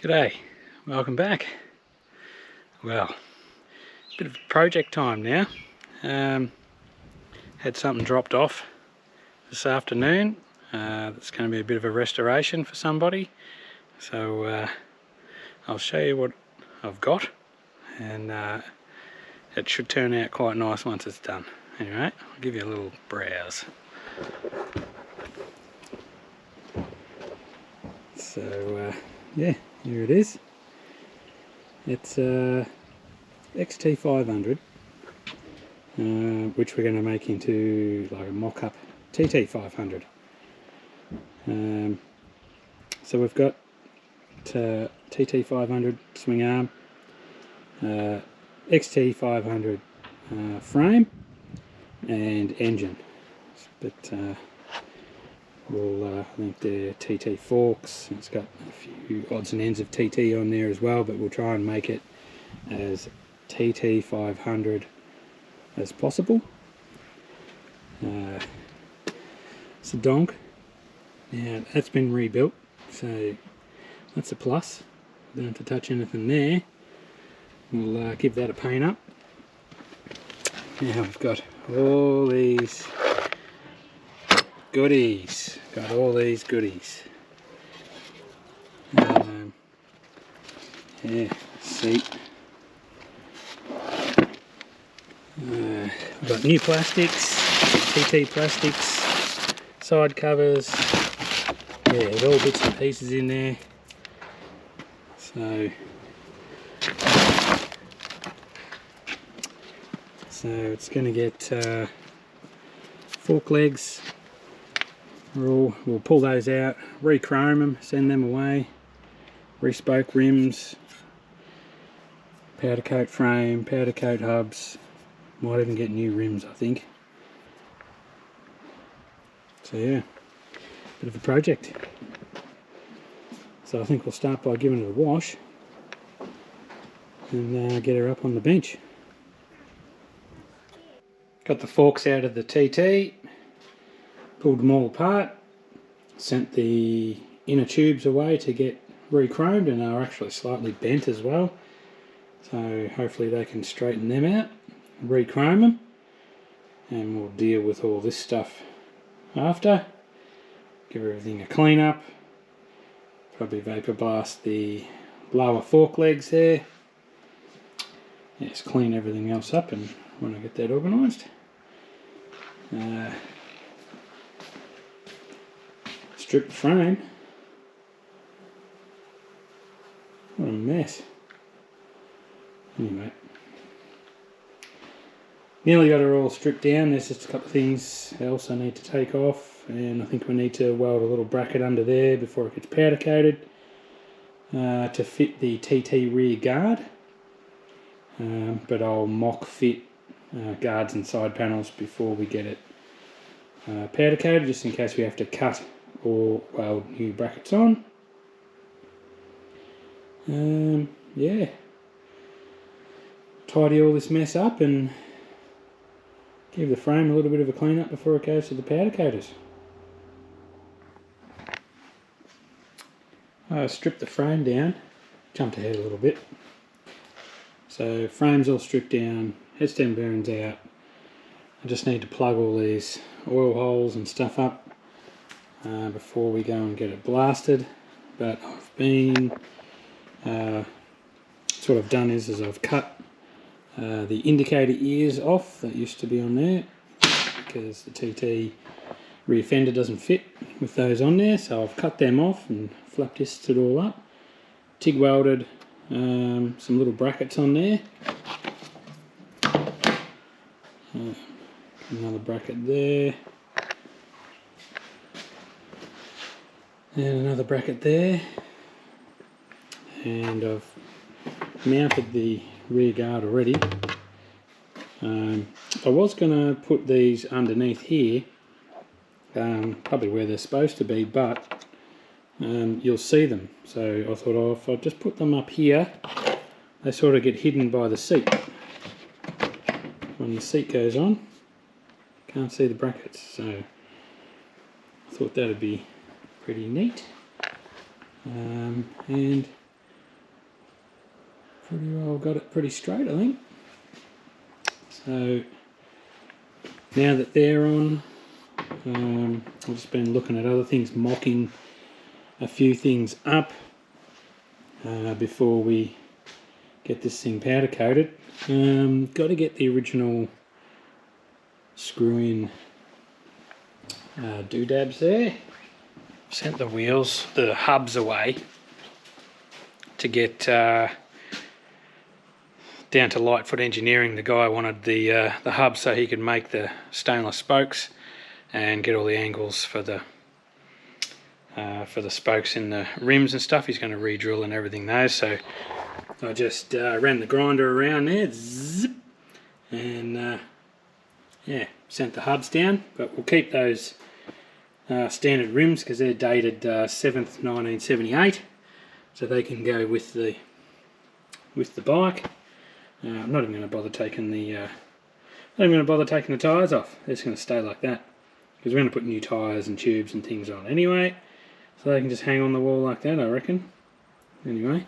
G'day, welcome back. Well, bit of project time now. Had something dropped off this afternoon. That's going to be a bit of a restoration for somebody. So I'll show you what I've got, and it should turn out quite nice once it's done. Anyway, I'll give you a little browse. So yeah, here it is. It's XT500, which we're going to make into like a mock-up TT500. So we've got TT500 swing arm, XT500 frame and engine, but I think they're TT forks. It's got a few odds and ends of TT on there as well, but we'll try and make it as TT500 as possible. It's a donk. Now that's been rebuilt, so that's a plus. Don't have to touch anything there. We'll give that a paint up. Now we've got all these goodies. Got all these goodies. Yeah, seat. We've got new plastics, TT plastics, side covers. Yeah, there's all bits and pieces in there. So it's going to get fork legs. We'll pull those out, re-chrome them, send them away, re-spoke rims, powder coat frame, powder coat hubs, might even get new rims I think. So yeah, bit of a project. So I think we'll start by giving it a wash and get her up on the bench. Got the forks out of the TT. Pulled them all apart, sent the inner tubes away to get re-chromed, and they were actually slightly bent as well, so hopefully they can straighten them out, re-chrome them, and we'll deal with all this stuff after. Give everything a clean up, probably vapor blast the lower fork legs there. Just clean everything else up and when I get that organised. Strip the frame. What a mess. Anyway, nearly got her all stripped down. There's just a couple of things else I need to take off, and I think we need to weld a little bracket under there before it gets powder coated to fit the TT rear guard. But I'll mock fit guards and side panels before we get it powder coated, just in case we have to cut or weld new brackets on. Yeah, tidy all this mess up and give the frame a little bit of a clean up before it goes to the powder coaters. I stripped the frame down, jumped ahead a little bit. So frame's all stripped down, headstem bearings out. I just need to plug all these oil holes and stuff up before we go and get it blasted. But I've been so what I've done is I've cut the indicator ears off that used to be on there, because the TT rear fender doesn't fit with those on there, so I've cut them off and flap disced it all up, TIG welded some little brackets on there, another bracket there, and another bracket there, and I've mounted the rear guard already. I was going to put these underneath here, probably where they're supposed to be, but you'll see them, so I thought, oh, if I just put them up here, they sort of get hidden by the seat. When the seat goes on, can't see the brackets, so I thought that would be pretty neat. And pretty well got it pretty straight, I think. So now that they're on, I've just been looking at other things, mocking a few things up before we get this thing powder coated. Got to get the original screw-in doodads there. Sent the wheels, the hubs away to get down to Lightfoot Engineering. The guy wanted the hub so he could make the stainless spokes and get all the angles for the spokes in the rims and stuff. He's going to re-drill and everything there. So I just ran the grinder around there, zip, and yeah, sent the hubs down. But we'll keep those standard rims because they're dated 7th 1978, so they can go with the bike. I'm not even going to bother taking the tyres off. They're just going to stay like that because we're going to put new tyres and tubes and things on anyway, so they can just hang on the wall like that, I reckon. Anyway,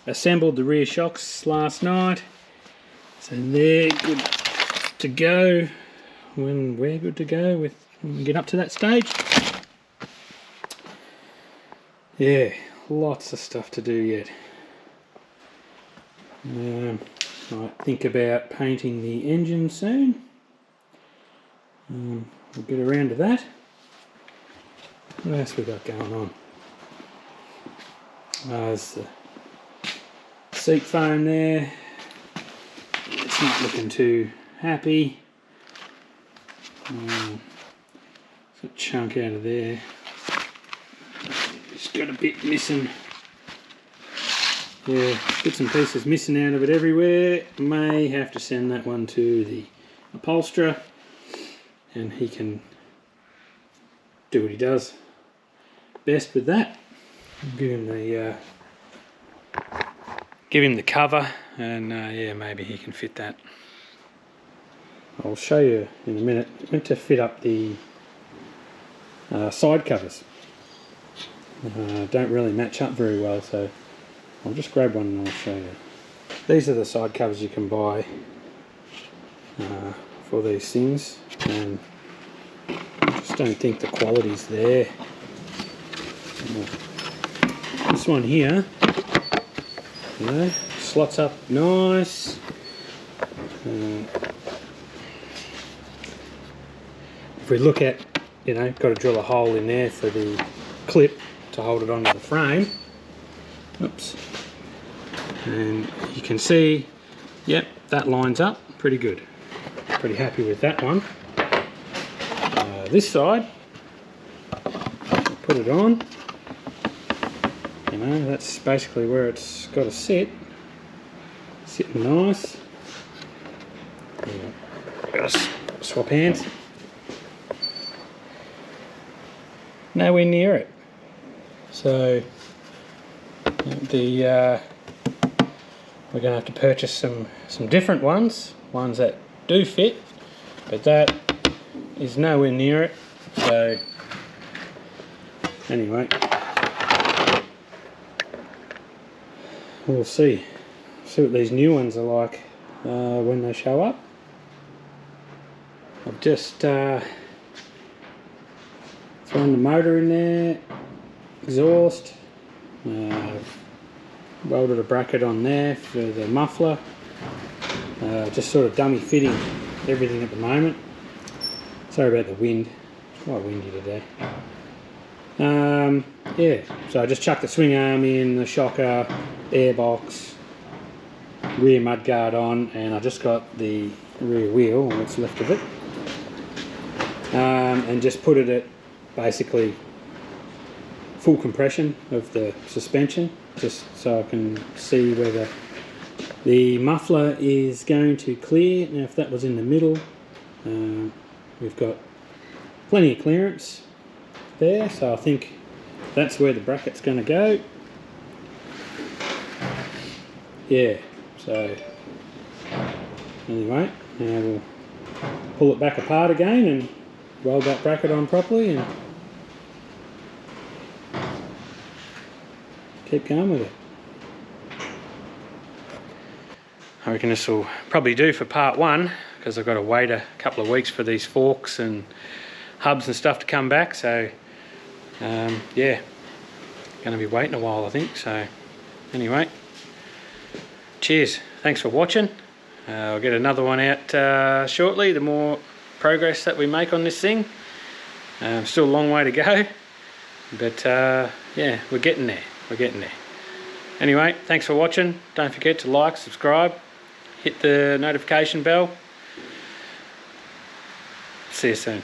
assembled the rear shocks last night, so they're good to go when we're good to go when we get up to that stage. Yeah, lots of stuff to do yet. Might think about painting the engine soon. We'll get around to that. What else we got going on? There's the seat foam there. It's not looking too happy. There's a chunk out of there. It's got a bit missing. Yeah, bits and pieces missing out of it everywhere. May have to send that one to the upholsterer and he can do what he does best with that. Give him the cover, and yeah, maybe he can fit that. I'll show you in a minute. I meant to fit up the side covers. Don't really match up very well, so I'll just grab one and I'll show you. These are the side covers you can buy for these things, and I just don't think the quality's there. This one here, you know, slots up nice. If we look at, you know, got to drill a hole in there for the clip to hold it onto the frame. Oops. And you can see, yep, that lines up pretty good. Pretty happy with that one. This side, put it on. You know, that's basically where it's got to sit. Sitting nice. Got to swap hands. Nowhere near it. So we're going to have to purchase some different ones that do fit, but that is nowhere near it. So anyway, we'll see what these new ones are like when they show up. I've just thrown the motor in there, exhaust, welded a bracket on there for the muffler, just sort of dummy fitting everything at the moment. Sorry about the wind, it's quite windy today. Yeah, so I just chucked the swing arm in, the shocker, airbox, rear mudguard on, and I just got the rear wheel, what's left of it, and just put it at basically full compression of the suspension, just so I can see whether the muffler is going to clear. Now if that was in the middle, we've got plenty of clearance there, so I think that's where the bracket's going to go. Yeah, so anyway, now we'll pull it back apart again and weld that bracket on properly and keep going with it. I reckon this will probably do for part one, because I've got to wait a couple of weeks for these forks and hubs and stuff to come back. So yeah, going to be waiting a while, I think. So anyway, cheers, thanks for watching. I'll get another one out shortly, the more progress that we make on this thing. Still a long way to go, but yeah, we're getting there, Anyway, thanks for watching. Don't forget to like, subscribe, hit the notification bell. See you soon.